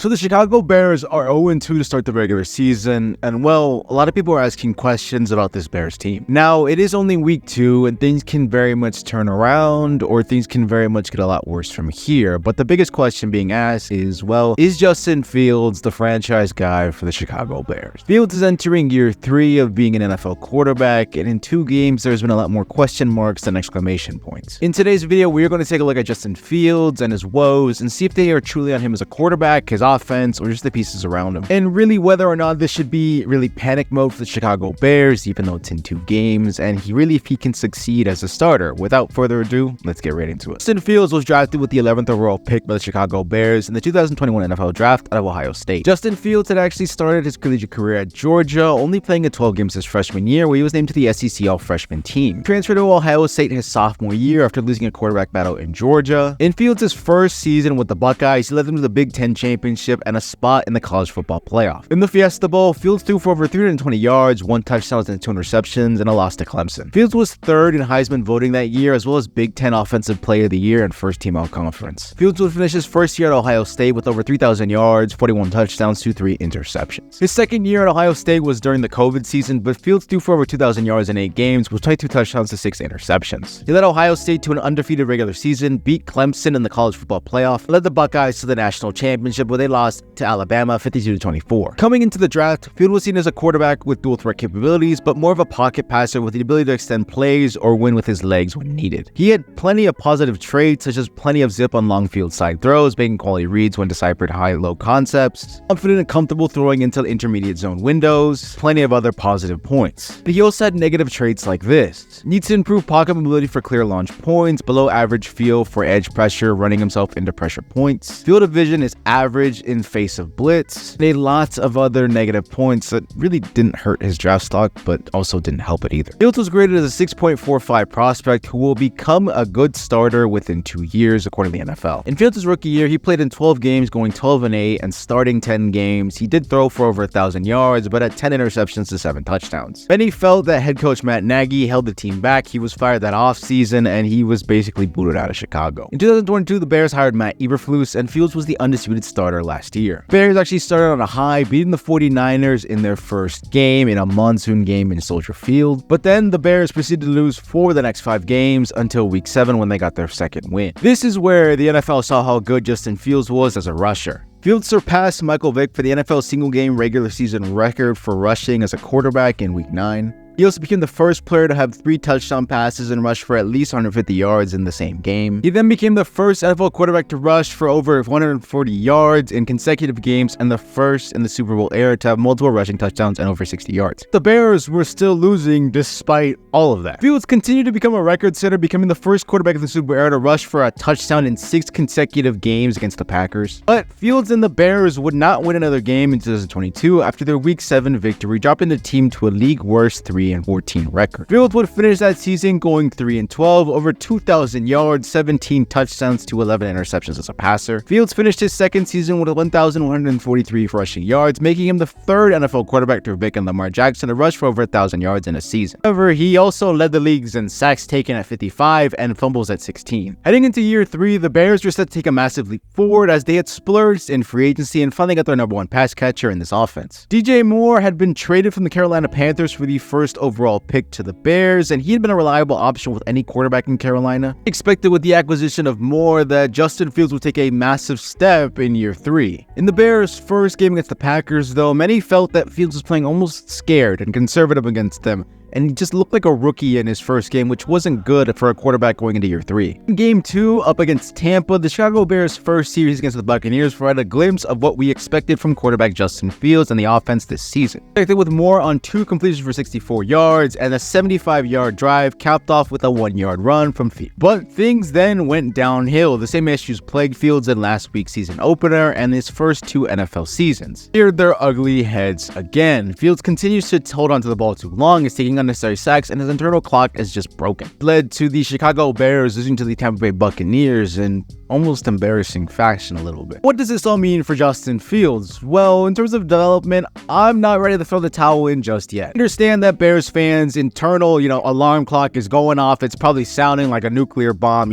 So the Chicago Bears are 0-2 to start the regular season, and well, a lot of people are asking questions about this Bears team. Now, it is only week 2, and things can very much turn around, or things can very much get a lot worse from here, but the biggest question being asked is, well, is Justin Fields the franchise guy for the Chicago Bears? Fields is entering year 3 of being an NFL quarterback, and in 2 games, there's been a lot more question marks than exclamation points. In today's video, we're going to take a look at Justin Fields and his woes, and see if they are truly on him as a quarterback, his offense, or just the pieces around him, and really whether or not this should be really panic mode for the Chicago Bears, even though it's in 2 games, and if he can succeed as a starter. Without further ado, let's get right into it. Justin Fields was drafted with the 11th overall pick by the Chicago Bears in the 2021 NFL Draft out of Ohio State. Justin Fields had actually started his collegiate career at Georgia, only playing in 12 games his freshman year, where he was named to the SEC All-Freshman team. Transferred to Ohio State his sophomore year after losing a quarterback battle in Georgia. In Fields' first season with the Buckeyes, he led them to the Big Ten championship and a spot in the college football playoff. In the Fiesta Bowl, Fields threw for over 320 yards, 1 touchdown and 2 interceptions, and a loss to Clemson. Fields was 3rd in Heisman voting that year, as well as Big Ten Offensive Player of the Year and First Team All-Conference. Fields would finish his first year at Ohio State with over 3,000 yards, 41 touchdowns, 3 interceptions. His second year at Ohio State was during the COVID season, but Fields threw for over 2,000 yards in 8 games, with 22 touchdowns to 6 interceptions. He led Ohio State to an undefeated regular season, beat Clemson in the college football playoff, led the Buckeyes to the national championship, where they lost to Alabama 52-24. Coming into the draft, Fields was seen as a quarterback with dual threat capabilities, but more of a pocket passer with the ability to extend plays or win with his legs when needed. He had plenty of positive traits, such as plenty of zip on long field side throws, making quality reads when deciphered high-low concepts, confident and comfortable throwing into intermediate zone windows, plenty of other positive points. But he also had negative traits like this. Needs to improve pocket mobility for clear launch points, below average feel for edge pressure, running himself into pressure points. Field of vision is average in face of blitz. Made lots of other negative points that really didn't hurt his draft stock, but also didn't help it either. Fields was graded as a 6.45 prospect who will become a good starter within 2 years, according to the NFL. In Fields' rookie year, he played in 12 games, going 12-8, and starting 10 games. He did throw for over 1,000 yards, but had 10 interceptions to 7 touchdowns. Many felt that head coach Matt Nagy held the team back. He was fired that offseason, and he was basically booted out of Chicago. In 2022, the Bears hired Matt Eberflus, and Fields was the undisputed starter last year. Bears actually started on a high, beating the 49ers in their first game in a monsoon game in Soldier Field, but then the Bears proceeded to lose 4 of the next 5 games until week 7 when they got their second win. This is where the NFL saw how good Justin Fields was as a rusher. Fields surpassed Michael Vick for the NFL single-game regular season record for rushing as a quarterback in week 9. He also became the first player to have 3 touchdown passes and rush for at least 150 yards in the same game. He then became the first NFL quarterback to rush for over 140 yards in consecutive games and the first in the Super Bowl era to have multiple rushing touchdowns and over 60 yards. The Bears were still losing despite all of that. Fields continued to become a record setter, becoming the first quarterback in the Super Bowl era to rush for a touchdown in 6 consecutive games against the Packers. But Fields and the Bears would not win another game in 2022 after their week 7 victory, dropping the team to a league worst 3-14 record. Fields would finish that season going 3-12, over 2,000 yards, 17 touchdowns to 11 interceptions as a passer. Fields finished his second season with 1,143 rushing yards, making him the 3rd NFL quarterback to Vick and Lamar Jackson to rush for over 1,000 yards in a season. However, he also led the leagues in sacks taken at 55 and fumbles at 16. Heading into year 3, the Bears were set to take a massive leap forward as they had splurged in free agency and finally got their number 1 pass catcher in this offense. DJ Moore had been traded from the Carolina Panthers for the first overall pick to the Bears, and he had been a reliable option with any quarterback in Carolina. Expected with the acquisition of Moore that Justin Fields would take a massive step in year 3. In the Bears' first game against the Packers, though, many felt that Fields was playing almost scared and conservative against them, and he just looked like a rookie in his first game, which wasn't good for a quarterback going into year 3. In game 2, up against Tampa, the Chicago Bears' first series against the Buccaneers provided a glimpse of what we expected from quarterback Justin Fields and the offense this season. Expected with Moore on 2 completions for 64 yards and a 75-yard drive capped off with a 1-yard run from Fields. But things then went downhill. The same issues plagued Fields in last week's season opener and his first 2 NFL seasons. Reared their ugly heads again. Fields continues to hold on to the ball too long, is taking unnecessary sacks, and his internal clock is just broken. Led to the Chicago Bears losing to the Tampa Bay Buccaneers, and almost embarrassing fashion a little bit. What does this all mean for Justin Fields? Well, in terms of development, I'm not ready to throw the towel in just yet. I understand that Bears fans' internal, alarm clock is going off. It's probably sounding like a nuclear bomb,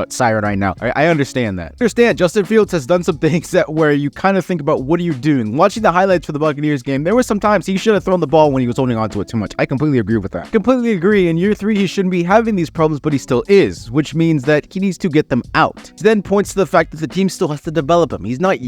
siren right now. I understand that. Justin Fields has done some things where you kind of think about, what are you doing? Watching the highlights for the Buccaneers game, there were some times he should have thrown the ball when he was holding onto it too much. I completely agree with that. Completely agree. In year 3, he shouldn't be having these problems, but he still is, which means that he needs to get them out. He then points to the fact that the team still has to develop him. He's not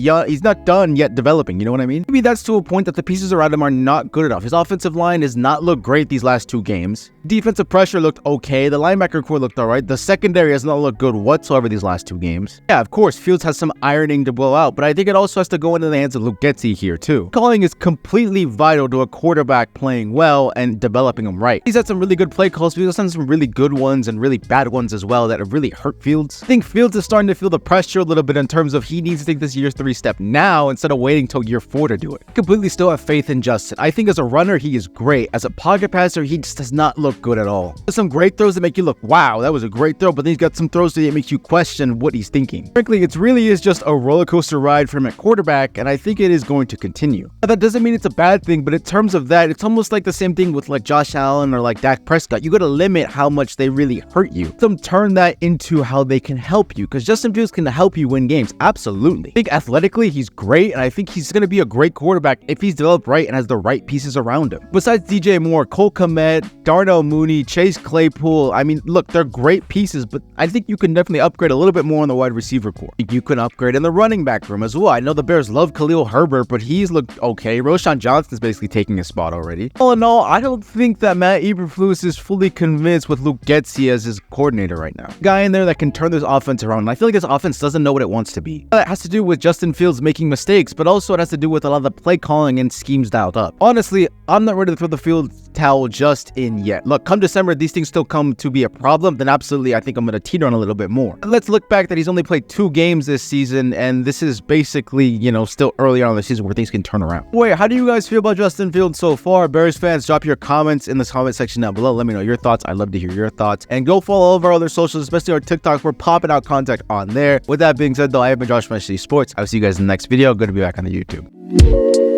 done yet developing, you know what I mean? Maybe that's to a point that the pieces around him are not good enough. His offensive line has not looked great these last 2 games. Defensive pressure looked okay. The linebacker core looked alright. The secondary has not looked good whatsoever these last 2 games. Yeah, of course, Fields has some ironing to blow out, but I think it also has to go into the hands of Luke Getsy here too. Calling is completely vital to a quarterback playing well and developing him right. He's had some really good play calls, but he's also had some really good ones and really bad ones as well that have really hurt Fields. I think Fields is starting to feel the pressure a little bit in terms of he needs to take this year 3 step now instead of waiting till year 4 to do it. I completely still have faith in Justin. I think as a runner, he is great. As a pocket passer, he just does not look good at all. There's some great throws that make you look, wow, that was a great throw, but then he's got some throws that make you question what he's thinking. Frankly, it really is just a roller coaster ride from a quarterback, and I think it is going to continue. Now, that doesn't mean it's a bad thing, but in terms of that, it's almost like the same thing with like Josh Allen or like Dak Prescott. You got to limit how much they really hurt you. Some turn that into how they can help you, because Justin Fields can help you win games. Absolutely. I think athletically, he's great, and I think he's going to be a great quarterback if he's developed right and has the right pieces around him. Besides DJ Moore, Cole Kmet, Darnell Mooney, Chase Claypool, I mean, look, they're great pieces, but I think you can definitely upgrade a little bit more on the wide receiver core. I think you can upgrade in the running back room as well. I know the Bears love Khalil Herbert, but he's looked okay. Roshan Johnson's basically taking his spot already. All in all, I don't think that Matt Eberflus is fully convinced with Luke Getsy as his coordinator right now. Guy in there that can turn this offense around, and I feel like this offense doesn't know what it wants to be. That has to do with Justin Fields making mistakes, but also it has to do with a lot of the play calling and schemes dialed up. Honestly, I'm not ready to throw the Fields towel just in yet. Look, come December, these things still come to be a problem, then absolutely I think I'm going to teeter on a little bit more. Let's look back that he's only played 2 games this season, and this is basically, still early on in the season where things can turn around. Wait, how do you guys feel about Justin Fields so far? Bears fans, drop your comments in the comment section down below. Let me know your thoughts. I'd love to hear your thoughts. And go follow all of our other socials, especially our TikTok. We're popping out content on there. With that being said, though, I have been Josh from S.H.T Sports. I'll see you guys in the next video. Good to be back on the YouTube.